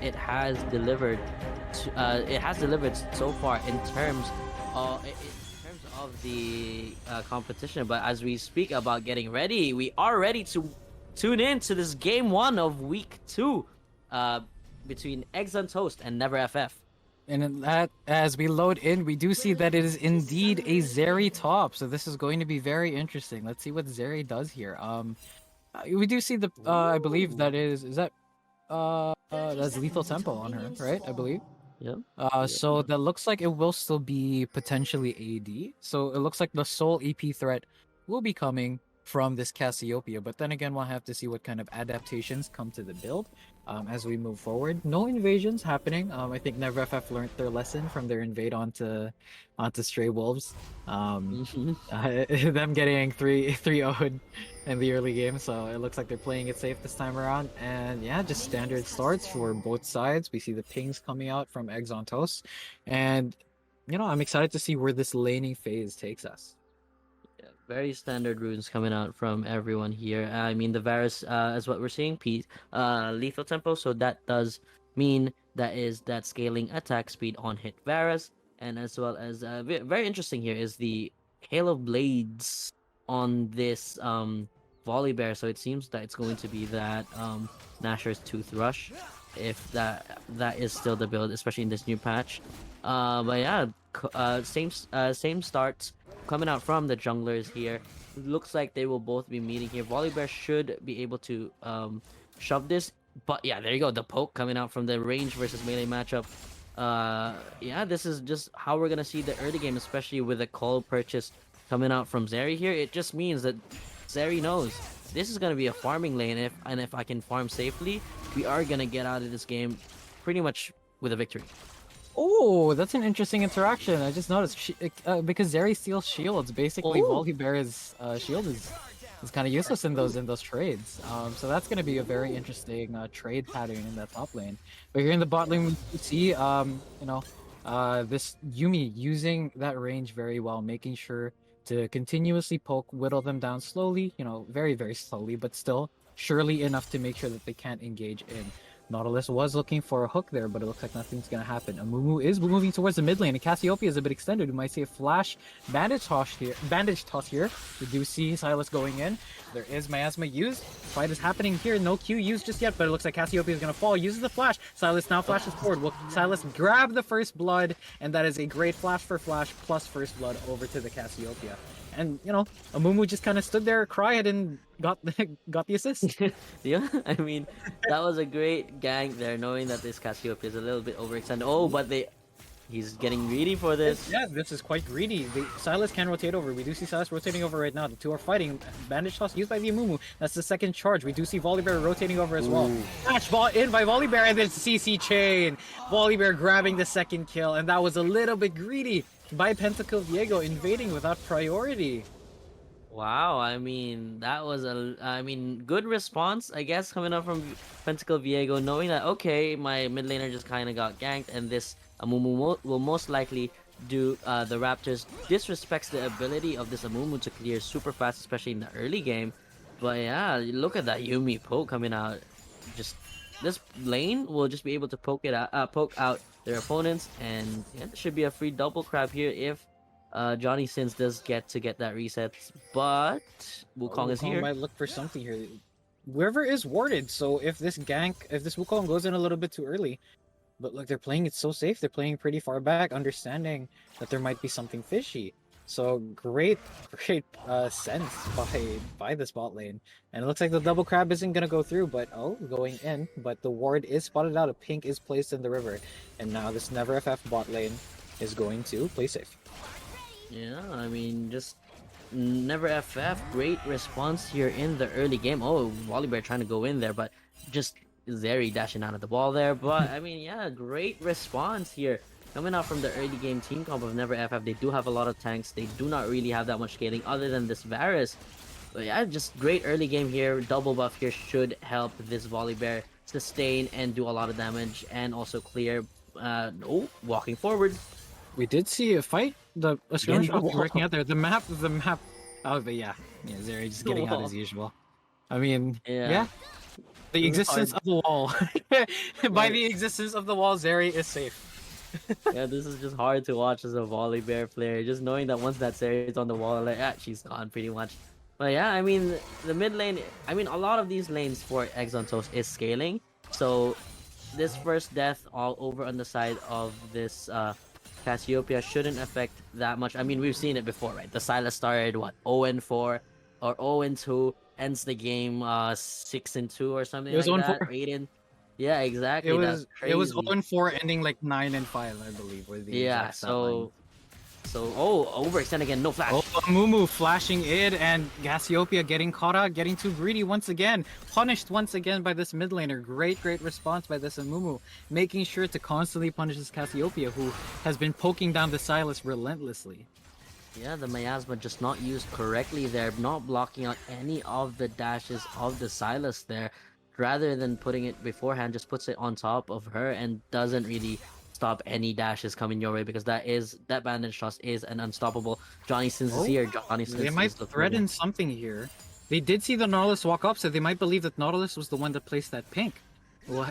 it has delivered. It has delivered so far in terms of the competition. But as we speak about getting ready, we are ready to tune in to this game one of week two, uh, between EggsonToast and Never FF. And in that, as we load in, we do see that it is indeed a Zeri top. So this is going to be very interesting. Let's see what Zeri does here. We do see the I believe that is that that's lethal tempo on her, right? I believe. Yep. So that looks like it will still be potentially AD. So it looks like the sole EP threat will be coming from this Cassiopeia. But then again, we'll have to see what kind of adaptations come to the build as we move forward. No invasions happening. I think Never FF learned their lesson from their invade onto Stray Wolves. Them getting 3-0'd in the early game, so it looks like they're playing it safe this time around. And yeah, just standard starts for both sides. We see the pings coming out from EggsonToast, and I'm excited to see where this laning phase takes us. Yeah, very standard runes coming out from everyone here. I mean, the Varus is what we're seeing. Lethal tempo, so that does mean that scaling attack speed on hit Varus, and as well as very interesting here is the Hail of Blades on this Volibear. So it seems that it's going to be that Nashor's Tooth Rush, if that is still the build, especially in this new patch. But yeah, same starts coming out from the junglers here. Looks like they will both be meeting here. Volibear should be able to shove this, but yeah, there you go, the poke coming out from the range versus melee matchup. Yeah, this is just how we're gonna see the early game, especially with a call purchase coming out from Zeri here. It just means that Zeri knows this is gonna be a farming lane, if I can farm safely, we are gonna get out of this game pretty much with a victory. Oh, that's an interesting interaction. I just noticed because Zeri steals shields. Basically, Volibear's shield is kind of useless in those trades. So that's going to be a very interesting trade pattern in that top lane. But here in the bot lane, we see this Yummi using that range very well, making sure to continuously poke, whittle them down slowly. Very very slowly, but still surely enough to make sure that they can't engage in. Nautilus was looking for a hook there, but it looks like nothing's going to happen. Amumu is moving towards the mid lane, and Cassiopeia is a bit extended. We might see a flash bandage toss here. We do see Sylas going in. There is miasma used. Fight is happening here. No Q used just yet, but it looks like Cassiopeia is going to fall. Uses the flash. Sylas now flashes forward. Will Sylas grab the first blood? And that is a great flash for flash plus first blood over to the Cassiopeia. And Amumu just kind of stood there, cried, and got the assist. Yeah, I mean, that was a great gank there, knowing that this Cassiopeia is a little bit overextended. Oh, but he's getting greedy for this. Yeah, this is quite greedy. Sylas can rotate over. We do see Sylas rotating over right now. The two are fighting. Bandage toss used by the Amumu. That's the second charge. We do see Volibear rotating over as well. Catch ball in by Volibear, and then CC chain. Volibear grabbing the second kill, and that was a little bit greedy by Pentakill Viego, invading without priority. Wow, I mean, that was good response, I guess, coming up from Pentakill Viego, knowing that, okay, my mid laner just kind of got ganked, and this Amumu will most likely do the Raptors disrespects the ability of this Amumu to clear super fast, especially in the early game. But yeah, look at that Yummi poke coming out. Just this lane will just be able to poke out their opponents, and yeah, there should be a free double crab here if JohnnySiins does get that reset. But Wukong is here. Might look for something here. Whoever is warded, so if this Wukong goes in a little bit too early, but look, they're playing it so safe. They're playing pretty far back, understanding that there might be something fishy. So great sense by this bot lane. And it looks like the double crab isn't gonna go through, but going in. But the ward is spotted out. A pink is placed in the river, and now this Never FF bot lane is going to play safe. Yeah, I mean, just Never FF, great response here in the early game. Oh, Volibear trying to go in there, but just Zeri dashing out of the ball there. But I mean, yeah, great response here. Coming out from the early game team comp of Never FF, they do have a lot of tanks. They do not really have that much scaling other than this Varus. But yeah, just great early game here. Double buff here should help this Volibear sustain and do a lot of damage, and also clear. Walking forward. We did see a fight. A screenshot working out there. The map. Oh, but yeah, Zeri just getting out as usual. I mean, yeah. The This is existence hard. of the wall. By Yeah, the existence of the wall, Zeri is safe. yeah, this is just hard to watch as a volley bear player. Just knowing that once that Zeri's on the wall, like, she's gone pretty much. But yeah, I mean, the mid lane, I mean, a lot of these lanes for EggsonToast is scaling. So this first death all over on the side of this Cassiopeia shouldn't affect that much. I mean, we've seen it before, right? The Sylas started, what, 0-4 or 0-2, ends the game 6-2 or something It was like 1-4. that. 8 yeah, It exactly. That's was it was crazy. 0-4, ending like 9-5, I believe, were the Yeah, exact stat line. so overextend again, no Oh, flash. Amumu flashing in, and Cassiopeia getting caught out, getting too greedy once again. Punished once again by this mid laner. Great response by this Amumu, making sure to constantly punish this Cassiopeia, who has been poking down the Sylas relentlessly. Yeah, the miasma just not used correctly there, not blocking out any of the dashes of the Sylas there. Rather than putting it beforehand, just puts it on top of her and doesn't really stop any dashes coming your way, because that bandage toss is an unstoppable. JohnnySiins is Oh, here. they JohnnySiins might is looking threaten something here. They did see the Nautilus walk up, so they might believe that Nautilus was the one that placed that pink.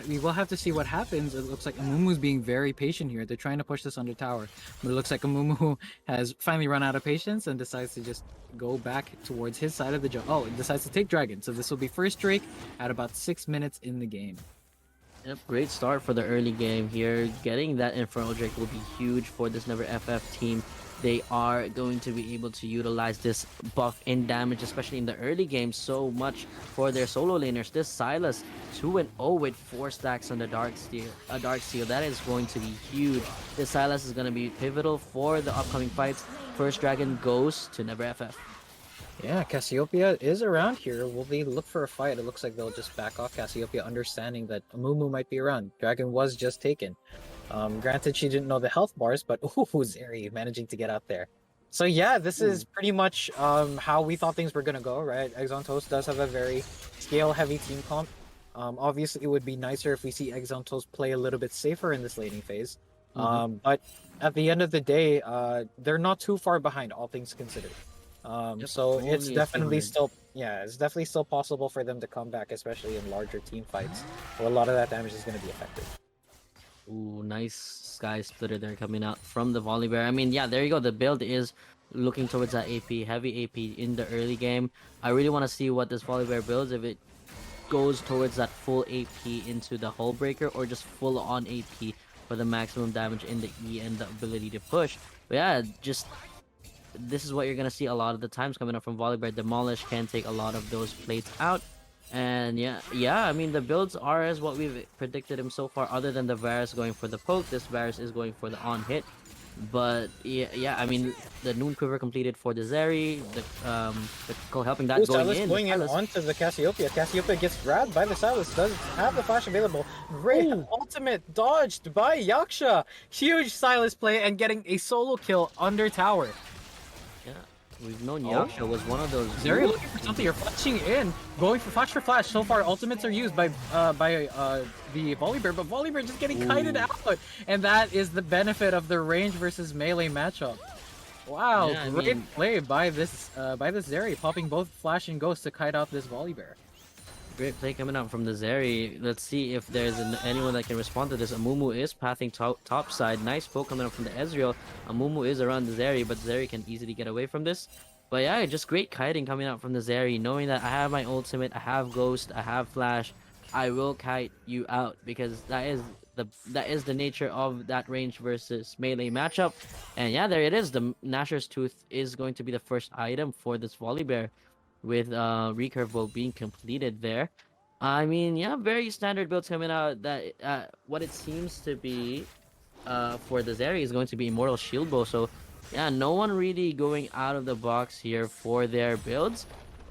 We will have to see what happens. It looks like Amumu's being very patient here. They're trying to push this under tower, but it looks like Amumu has finally run out of patience and decides to just go back towards his side of the jump. Oh, it decides to take Dragon. So this will be first Drake at about 6 minutes in the game. Yep, great start for the early game here. Getting that Infernal Drake will be huge for this NFF team. They are going to be able to utilize this buff in damage, especially in the early game, so much for their solo laners. This Sylas 2-0 with 4 stacks on the Dark Steel. That is going to be huge. This Sylas is going to be pivotal for the upcoming fights. First Dragon goes to NFF. Yeah, Cassiopeia is around here. Will they look for a fight? It looks like they'll just back off Cassiopeia, understanding that Amumu might be around. Dragon was just taken. Granted, she didn't know the health bars, but ooh, Zeri managing to get out there. So yeah, this is pretty much how we thought things were gonna go, right? EggsonToast does have a very scale-heavy team comp. Obviously, it would be nicer if we see EggsonToast play a little bit safer in this laning phase. But at the end of the day, they're not too far behind, all things considered. Yep, So it's only a few definitely hundred. still, yeah, it's definitely still possible for them to come back, especially in larger team fights, where a lot of that damage is going to be effective. Ooh, nice Sky Splitter there coming out from the Volley Bear. I mean, yeah, there you go. The build is looking towards that AP, heavy AP in the early game. I really want to see what this Volley Bear builds, if it goes towards that full AP into the Hull Breaker, or just full on AP for the maximum damage in the E and the ability to push. But yeah, just this is what you're gonna see a lot of the times coming up from Volley Bear. Demolish can take a lot of those plates out. And yeah, I mean, the builds are as what we've predicted him so far, other than the Varus going for the poke. This Varus is going for the on hit. But yeah, I mean, the Noon Quiver completed for the Zeri, the Cole helping that Ooh, going Sylas in. going in Sylas- onto the Cassiopeia. Cassiopeia gets grabbed by the Sylas, does have the flash available. Great ultimate dodged by YakshA. Huge Sylas play and getting a solo kill under tower. Yeah, we've known Oh. YakshA was one of those. Zeri looking for something. You're flashing in, going for flash. So far, ultimates are used by the Volibear, but Volibear just getting kited out, and that is the benefit of the range versus melee matchup. Wow, Yeah, I great mean- play by this Zeri, popping both flash and ghost to kite out this Volibear. Great play coming out from the Zeri. Let's see if there's anyone that can respond to this. Amumu is pathing top side. Nice poke coming out from the Ezreal. Amumu is around the Zeri, but Zeri can easily get away from this. But yeah, just great kiting coming out from the Zeri, knowing that I have my ultimate, I have Ghost, I have Flash. I will kite you out, because that is the nature of that range versus melee matchup. And yeah, there it is. The Nashor's Tooth is going to be the first item for this Volibear, with recurve bow being completed there. I mean, yeah, very standard builds coming out. That what it seems to be for the Zeri is going to be Immortal Shield Bow. So yeah, no one really going out of the box here for their builds.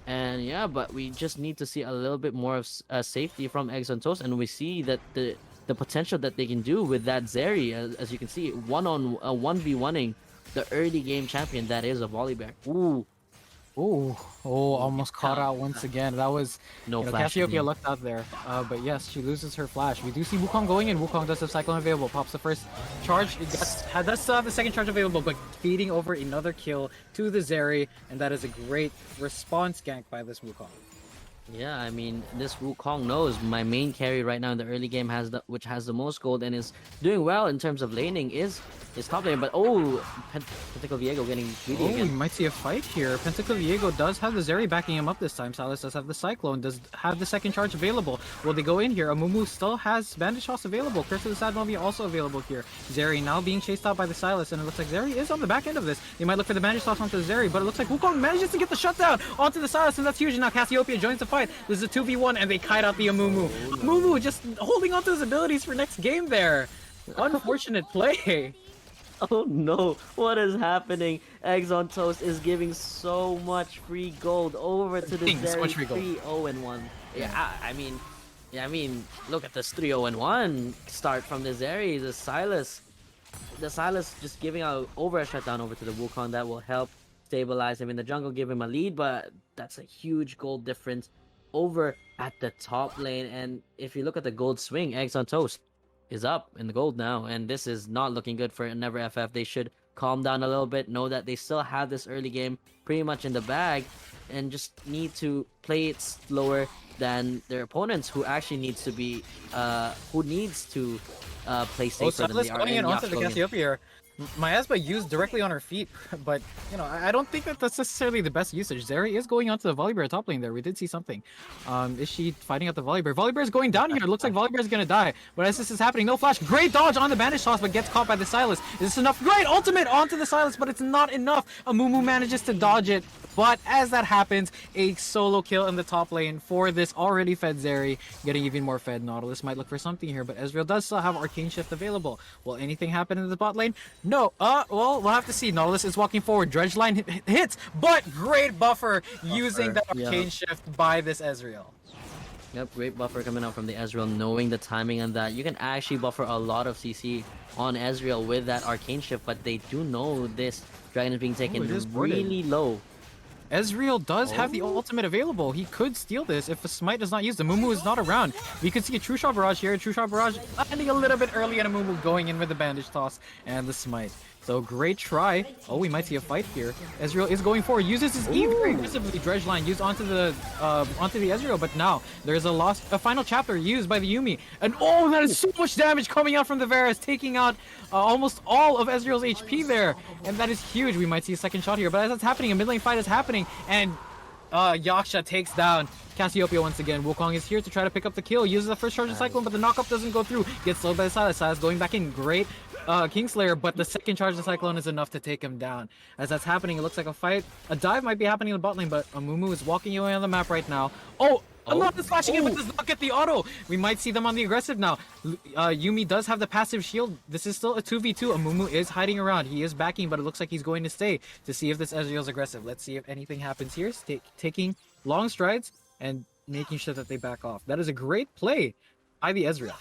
And yeah, but we just need to see a little bit more of safety from EggsonToast, and we see that the potential that they can do with that Zeri, as you can see, 1v1ing the early game champion that is a Volibear. Ooh. Ooh, almost caught out once again. That was, No flash Cassiopeia again. lucked out there. But yes, she loses her flash. We do see Wukong going in. Wukong does have Cyclone available. Pops the first charge. It does still have the second charge available, but feeding over another kill to the Zeri, and that is a great response gank by this Wukong. Yeah, I mean, this Wukong knows my main carry right now in the early game which has the most gold and is doing well in terms of laning is top lane. But oh, Pentakill Viego getting greedy Oh, we again. might see a fight here. Pentakill Viego does have the Zeri backing him up this time. Sylas does have the Cyclone, does have the second charge available. Will they go in here? Amumu still has Bandage Toss available. Curse of the Sad Mummy also available here. Zeri now being chased out by the Sylas, and it looks like Zeri is on the back end of this. They might look for the Bandage Toss onto Zeri, but it looks like Wukong manages to get the shutdown onto the Sylas, and that's huge. And now Cassiopeia joins the fight. This is a 2v1, and they kite out the Amumu. Amumu just holding on to his abilities for next game there. Unfortunate play. Oh no, what is happening? EggsonToast is giving so much free gold over to the So much Zeri free gold. 3-0-1. Yeah, I mean, look at this 3-0-1 start from the Zeri, the Sylas. The Sylas just giving out over a shutdown over to the Wukong that will help stabilize him in the jungle, give him a lead, but that's a huge gold difference over at the top lane. And if you look at the gold swing, EggsonToast is up in the gold now, and this is not looking good for Never FF. They should calm down a little bit, know that they still have this early game pretty much in the bag, and just need to play it slower than their opponents, who actually needs to be play Oh, safer than Sylas they are. going in And onto YakshA the going in. Cassiopeia. Miasma used directly on her feet, but you know, I don't think that that's necessarily the best usage. Zeri is going onto the Volibear top lane there. We did see something. Is she fighting out the Volibear? Volibear is going down here. It looks like Volibear is gonna die. But as this is happening, no flash. Great dodge on the Bandage Toss, but gets caught by the Sylas. Is this enough? Great ultimate onto the Sylas, but it's not enough. Amumu manages to dodge it. But as that happens, a solo kill in the top lane for this already fed Zeri, getting even more fed. Nautilus might look for something here, but Ezreal does still have Arcane Shift available. Will anything happen in the bot lane? No. Well, we'll have to see. Nautilus is walking forward. Dredge line hits, but great buffer using that Arcane Shift by this Ezreal. Yep, great buffer coming out from the Ezreal, knowing the timing on that. You can actually buffer a lot of CC on Ezreal with that Arcane Shift, but they do know this dragon is being taken it is boarded. really low. Ezreal does have the ultimate available. He could steal this if the smite is not used. Amumu is not around. We could see a True Shot Barrage here. True Shot Barrage landing a little bit early, and Amumu going in with the Bandage Toss and the smite. So great try. Oh, we might see a fight here. Ezreal is going forward. Uses his E very aggressively. Dredge line used onto the Ezreal, but now there's a final chapter used by the Yummi. And oh, that is so much damage coming out from the Varus, taking out almost all of Ezreal's HP there. And that is huge. We might see a second shot here, but as that's happening, a mid lane fight is happening, and YakshA takes down Cassiopeia once again. Wukong is here to try to pick up the kill. Uses the first charge of Cyclone, but the knockup doesn't go through. Gets slowed by the Sylas. Sylas going back in. Great Kingslayer, but the second charge of Cyclone is enough to take him down. As that's happening, it looks like a fight. A dive might be happening in the bot lane, but Amumu is walking away on the map right now. Oh! Amumu is flashing in, but does not get the auto. We might see them on the aggressive now. Yummi does have the passive shield. This is still a 2v2. Amumu is hiding around. He is backing, but it looks like he's going to stay to see if this Ezreal is aggressive. Let's see if anything happens here. Taking long strides and making sure that they back off. That is a great play by the Ezreal.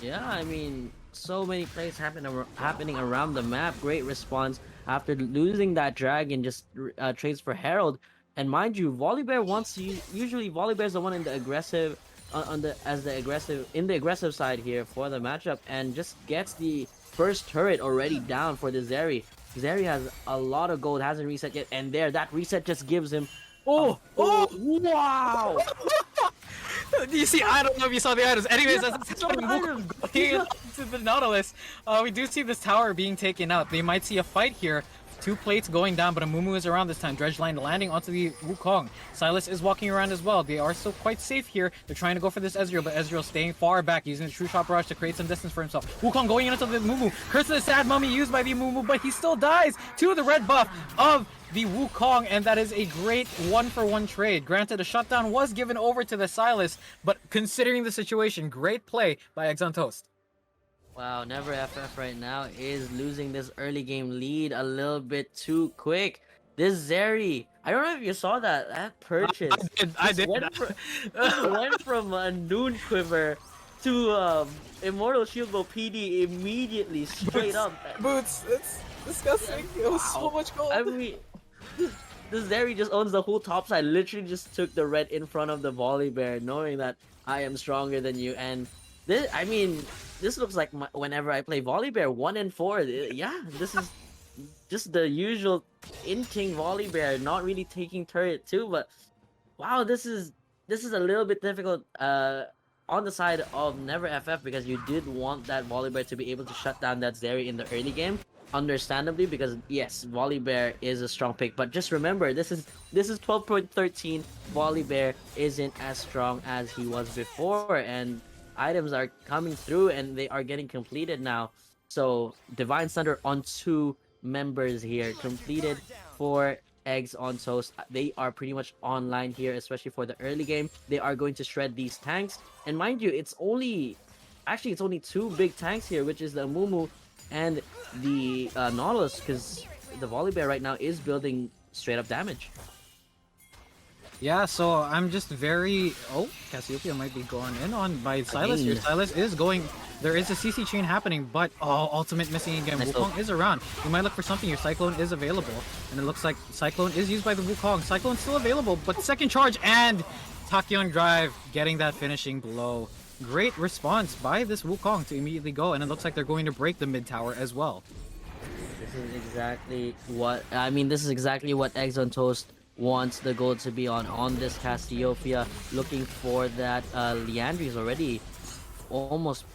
Yeah, I mean, so many plays happening around the map. Great response after losing that dragon. Just trades for Herald, and mind you, Volibear wants to usually Volibear's the one in the aggressive in the aggressive side here for the matchup, and just gets the first turret already down for the Zeri. Zeri has a lot of gold, hasn't reset yet, and that reset just gives him. Wow! You see, I don't know if you saw the items. Anyways, that's happening to the Nautilus. We do see this tower being taken out. They might see a fight here. Two plates going down, but Amumu is around this time. Dredge line landing onto the Wukong. Sylas is walking around as well. They are still quite safe here. They're trying to go for this Ezreal, but Ezreal staying far back, using the True Shot Barrage to create some distance for himself. Wukong going into the Amumu. Curse of the Sad Mummy used by the Amumu, but he still dies to the red buff of the Wukong, and that is a great one-for-one trade. Granted, a shutdown was given over to the Sylas, but considering the situation, great play by EggsonToast. Wow, Never FF right now is losing this early game lead a little bit too quick. This Zeri, I don't know if you saw that purchase. I did. Went from a Noon Quiver to Immortal Shieldbow PD immediately, straight up. Boots, it's disgusting. It was so much gold. I mean, this Zeri just owns the whole top side. Literally just took the red in front of the Volibear, knowing that I am stronger than you. And this, I mean, this looks like whenever I play Volibear 1 and 4. Yeah, this is just the usual inting Volibear, not really taking turret too. But wow, this is this is a little bit difficult on the side of Never FF because you did want that Volibear to be able to shut down that Zeri in the early game. Understandably, because yes, Volibear is a strong pick, but just remember this is 12.13. Volibear isn't as strong as he was before, and items are coming through and they are getting completed now. So Divine Thunder on 2 members here completed for Eggs on Toast. They are pretty much online here, especially for the early game. They are going to shred these tanks, and mind you, it's only 2 big tanks here, which is the Amumu and the Nautilus, because the Volibear right now is building straight up damage. Yeah, so I'm just very... Oh, Cassiopeia might be going in on by Sylas here. Sylas is going... There is a CC chain happening, but ultimate missing again. Nice Wukong is around. You might look for something. Your Cyclone is available, and it looks like Cyclone is used by the Wukong. Cyclone's still available, but second charge and tachyondrive getting that finishing blow. Great response by this Wukong to immediately go, and it looks like they're going to break the mid tower as well. This is exactly what Eggs on Toast wants the gold to be on this Cassiopeia. Looking for that Leandry is already almost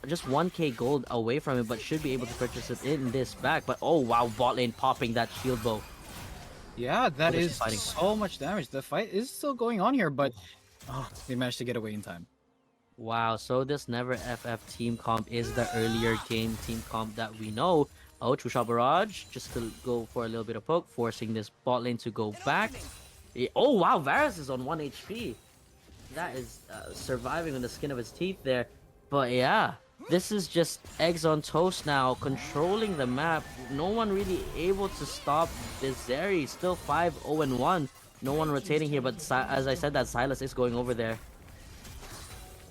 just 1k gold away from it, but should be able to purchase it in this back. But oh wow, bot lane popping that shield bow. Yeah, that is so much damage. The fight is still going on here, but they managed to get away in time. Wow, so this Never FF team comp is the earlier game team comp that we know. Oh, True Shot Barrage, just to go for a little bit of poke, forcing this bot lane to go back. Oh wow, Varus is on 1 HP. That is surviving on the skin of his teeth there. But yeah, this is just Eggs on Toast now, controlling the map. No one really able to stop this Zeri. Still 5-0-1. No one rotating here, but as I said, that Sylas is going over there.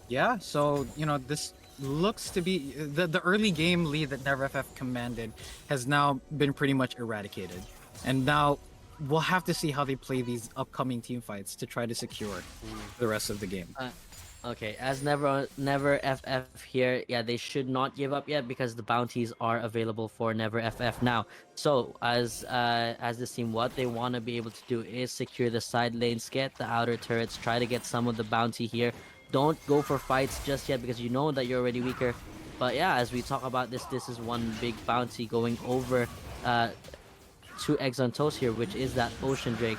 Yeah, so, you know, this looks to be... The early game lead that Never FF commanded has now been pretty much eradicated. And now we'll have to see how they play these upcoming team fights to try to secure the rest of the game. Okay, as Never FF here, yeah, they should not give up yet because the bounties are available for Never FF now. So as this team, what they want to be able to do is secure the side lanes, get the outer turrets, try to get some of the bounty here. Don't go for fights just yet because you know that you're already weaker. But yeah, as we talk about this is one big bounty going over to Eggs on Toast here, which is that Ocean Drake.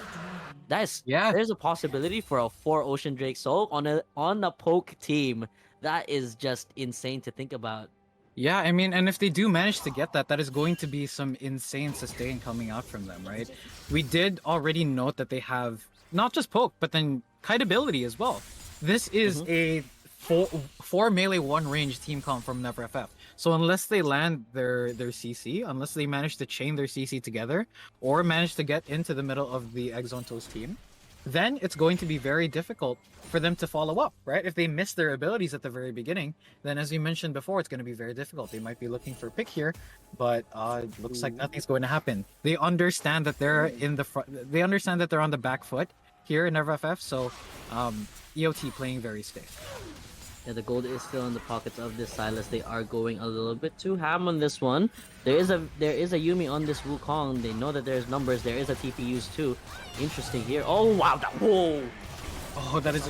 There's a possibility for a 4 Ocean Drake soul on a poke team. That is just insane to think about. Yeah, I mean, and if they do manage to get that, that is going to be some insane sustain coming out from them, right? We did already note that they have not just poke, but then kite ability as well. This is a 4 melee 1 range team comp from Never FF. So unless they land their CC, unless they manage to chain their CC together, or manage to get into the middle of the EggsonToast team, then it's going to be very difficult for them to follow up, right? If they miss their abilities at the very beginning, then as you mentioned before, it's going to be very difficult. They might be looking for a pick here, but it looks like nothing's going to happen. They understand that they're in the front. They understand that they're on the back foot here in Never FF, so EOT playing very safe. Yeah, the gold is still in the pockets of this Sylas. They are going a little bit too ham on this one. There is a Yummi on this Wukong. They know that there's numbers. There is a TP used too. Interesting here. Oh wow! Whoa! Oh, that is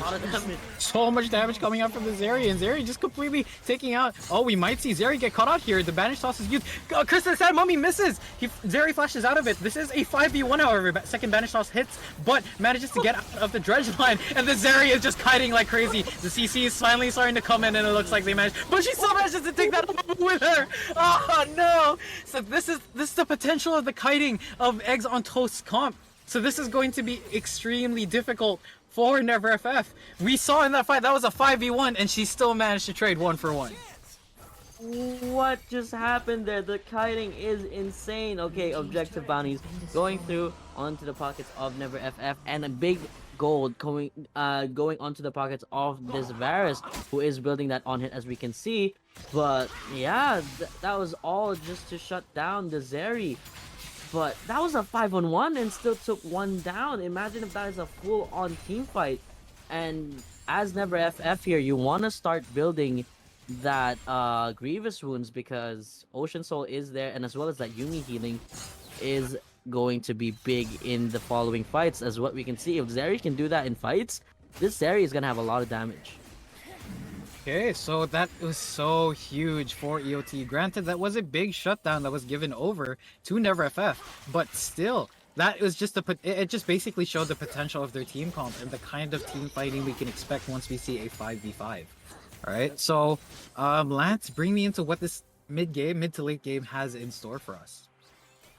so much damage coming out from the Zeri, and Zeri just completely taking out. Oh, we might see Zeri get caught out here. The banish toss is used. Krista Sad Mummy misses. Zeri flashes out of it. This is a 5v1, however. Second banish toss hits, but manages to get out of the dredge line, and the Zeri is just kiting like crazy. The CC is finally starting to come in, and it looks like they managed, but she still manages to take that with her. Oh no! So this is the potential of the kiting of Eggs on Toast comp. So this is going to be extremely difficult for Never FF. We saw in that fight, that was a 5v1, and she still managed to trade 1 for 1. What just happened there? The kiting is insane. Okay, objective bounties going through onto the pockets of Never FF, and a big gold going onto the pockets of this Varus, who is building that on hit as we can see. But yeah, that was all just to shut down the Zeri. But that was a 5-on-1 and still took 1 down. Imagine if that is a full-on team fight. And as Never FF here, you want to start building that Grievous wounds because Ocean Soul is there, and as well as that Yummi healing is going to be big in the following fights. As what we can see, if Zeri can do that in fights, this Zeri is gonna have a lot of damage. Okay, so that was so huge for EOT. Granted, that was a big shutdown that was given over to NFF, but still, that was just it just basically showed the potential of their team comp and the kind of team fighting we can expect once we see a 5v5. All right, so Lance, bring me into what this mid to late game has in store for us.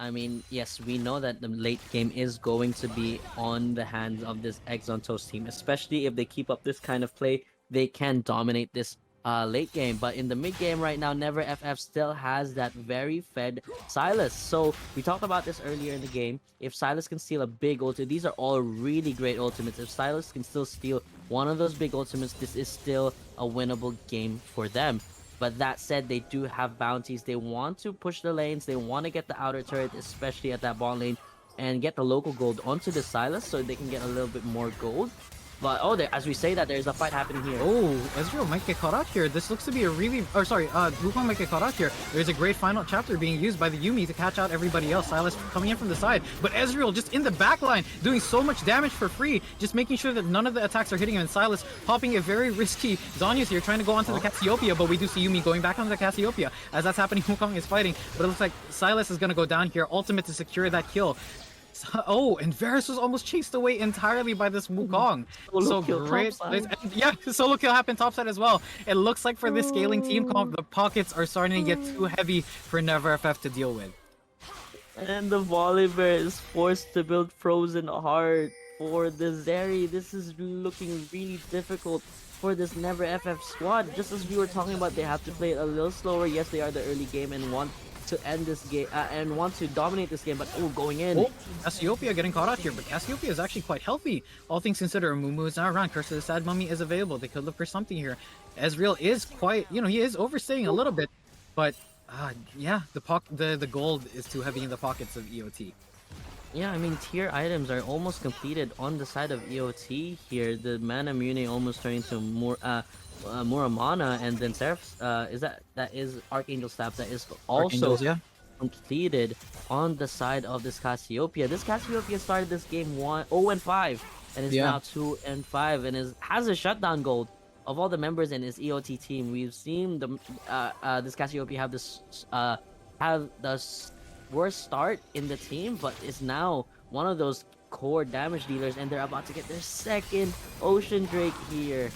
I mean, yes, we know that the late game is going to be on the hands of this EggsonToast team, especially if they keep up this kind of play. They can dominate this late game, but in the mid game right now, NFF still has that very fed Sylas. So we talked about this earlier in the game. If Sylas can steal a big ultimate, these are all really great ultimates. If Sylas can still steal one of those big ultimates, this is still a winnable game for them. But that said, they do have bounties. They want to push the lanes. They want to get the outer turret, especially at that bot lane, and get the local gold onto the Sylas so they can get a little bit more gold. But as we say that, there's a fight happening here. Oh, Ezreal might get caught out here. This looks to be a really, Wukong might get caught out here. There's a great final chapter being used by the Yummi to catch out everybody else. Sylas coming in from the side, but Ezreal just in the backline doing so much damage for free, just making sure that none of the attacks are hitting him. And Sylas popping a very risky Zhonya's here, trying to go onto the Cassiopeia, but we do see Yummi going back onto the Cassiopeia. As that's happening, Wukong is fighting, but it looks like Sylas is going to go down here, ultimate to secure that kill. Oh, and Varus was almost chased away entirely by this Wukong. So great. Yeah, solo kill happened topside as well. It looks like for this scaling team comp, the pockets are starting to get too heavy for NFF to deal with. And the Volibear is forced to build Frozen Heart for the Zeri. This is looking really difficult for this NFF squad. Just as we were talking about, they have to play it a little slower. Yes, they are the early game and want to end this game and want to dominate this game, but going in. Oh, Cassiopeia getting caught out here, but Cassiopeia is actually quite healthy. All things considered, Amumu is not around. Curse of the Sad Mummy is available. They could look for something here. Ezreal is quite, he is overstaying a little bit, but yeah, the gold is too heavy in the pockets of EOT. Yeah, I mean, tier items are almost completed on the side of EOT here. The Mana Muni almost turning to more mana, and then Seraph's that is Archangel Staff that is also completed on the side of this Cassiopeia. This Cassiopeia started this game 0-5 and is now 2-5 and has a shutdown gold. Of all the members in his EOT team, we've seen this Cassiopeia have the worst start in the team, but is now one of those core damage dealers, and they're about to get their second Ocean Drake here.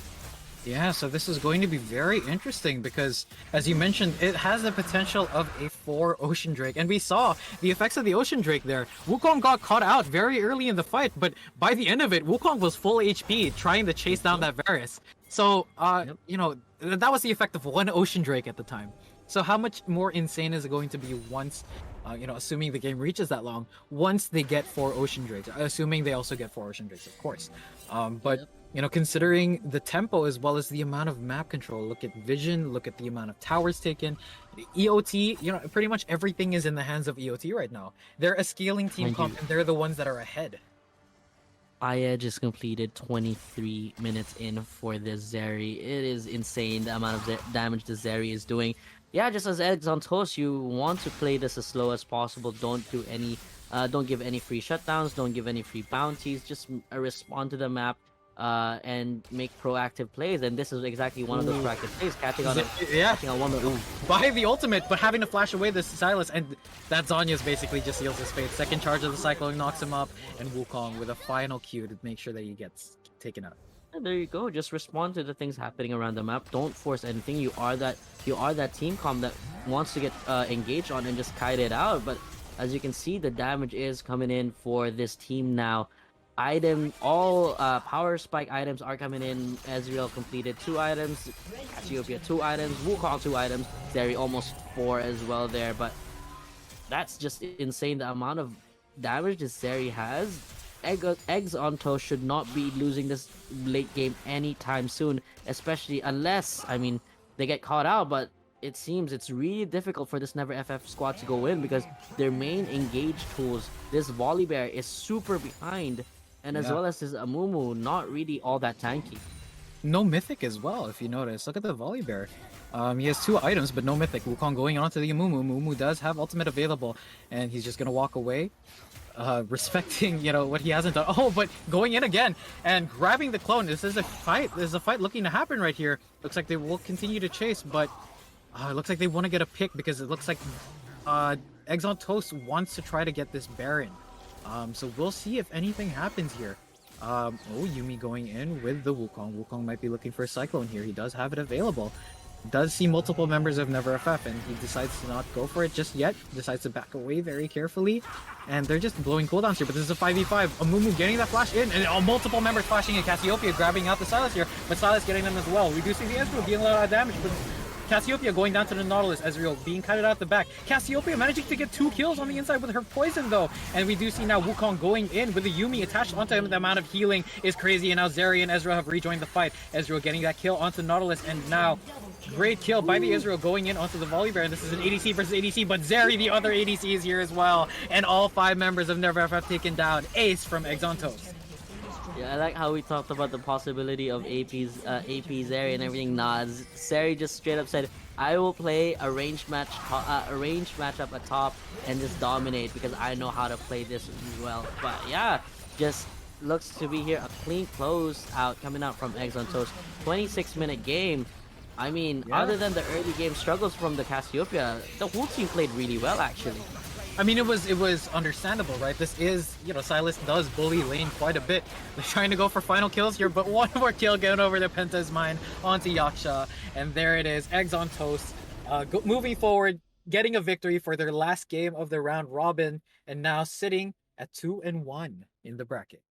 Yeah, so this is going to be very interesting because, as you mentioned, it has the potential of a 4 Ocean Drake. And we saw the effects of the Ocean Drake there. Wukong got caught out very early in the fight, but by the end of it, Wukong was full HP trying to chase down that Varus. So, that was the effect of 1 Ocean Drake at the time. So how much more insane is it going to be once, assuming the game reaches that long, once they get 4 Ocean Drakes, assuming they also get 4 Ocean Drakes, of course. Considering the tempo as well as the amount of map control, look at vision, look at the amount of towers taken. EOT, pretty much everything is in the hands of EOT right now. They're a scaling team comp, and they're the ones that are ahead. Edge is completed 23 minutes in for the Zeri. It is insane the amount of damage the Zeri is doing. Yeah, just as EggsonToast, you want to play this as slow as possible. Don't give any free shutdowns. Don't give any free bounties. Just respond to the map and make proactive plays. And this is exactly one of those proactive plays. Catching on one. By the ultimate, but having to flash away the Sylas, and that Zhonya's basically just seals his fate. Second charge of the Cyclone knocks him up, and Wukong with a final Q to make sure that he gets taken out. And there you go. Just respond to the things happening around the map. Don't force anything. You are that team comp that wants to get engaged on and just kite it out. But as you can see, the damage is coming in for this team now. All power spike items are coming in. Ezreal completed 2 items. Cassiopeia 2 items. Wukong 2 items. Zeri almost 4 as well there. But that's just insane. The amount of damage this Zeri has. EggsonToast should not be losing this late game anytime soon, especially unless, they get caught out, but it seems it's really difficult for this NFF squad to go in because their main engage tools, this Volibear, is super behind, and as well as this Amumu, not really all that tanky. no mythic as well, if you notice. Look at the Volibear. He has 2 items, but no mythic. Wukong going on to the Amumu. Amumu does have ultimate available, and he's just gonna walk away, respecting, you know, what he hasn't done. Oh, but going in again and grabbing the clone. This is a fight. There's a fight looking to happen right here. Looks like they will continue to chase, but it looks like they want to get a pick because it looks like EggsonToast wants to try to get this Baron. So we'll see if anything happens here. Oh, Yummi going in with the Wukong. Wukong might be looking for a Cyclone here. He does have it available. Does see multiple members of NFF, and he decides to not go for it just yet. Decides to back away very carefully. And they're just blowing cooldowns here, but this is a 5v5. Amumu getting that flash in, and multiple members flashing in. Cassiopeia grabbing out the Sylas here, but Sylas getting them as well. We do see the Ezreal dealing a lot of damage, but Cassiopeia going down to the Nautilus. Ezreal being cutted out the back. Cassiopeia managing to get 2 kills on the inside with her poison though. And we do see now Wukong going in with the Yummi attached onto him. The amount of healing is crazy. And now Zeri and Ezreal have rejoined the fight. Ezreal getting that kill onto Nautilus. And now great kill by the Ezreal going in onto the Volibear. And this is an ADC versus ADC. But Zeri, the other ADC, is here as well. And all 5 members of NFF have taken down. Ace from EggsonToast. Yeah, I like how we talked about the possibility of AP Zeri and everything. Nah, Zeri just straight up said, "I will play a ranged matchup at top and just dominate because I know how to play this as well." But yeah, just looks to be here a clean close out coming out from EggsonToast. 26-minute game. I mean, other than the early game struggles from the Cassiopeia, the whole team played really well actually. I mean, it was understandable, right? This is, you know, Sylas does bully lane quite a bit. They're trying to go for final kills here, but one more kill getting over the PentaIsMine onto YakshA. And there it is, EggsonToast moving forward, getting a victory for their last game of the round robin, and now sitting at 2-1 in the bracket.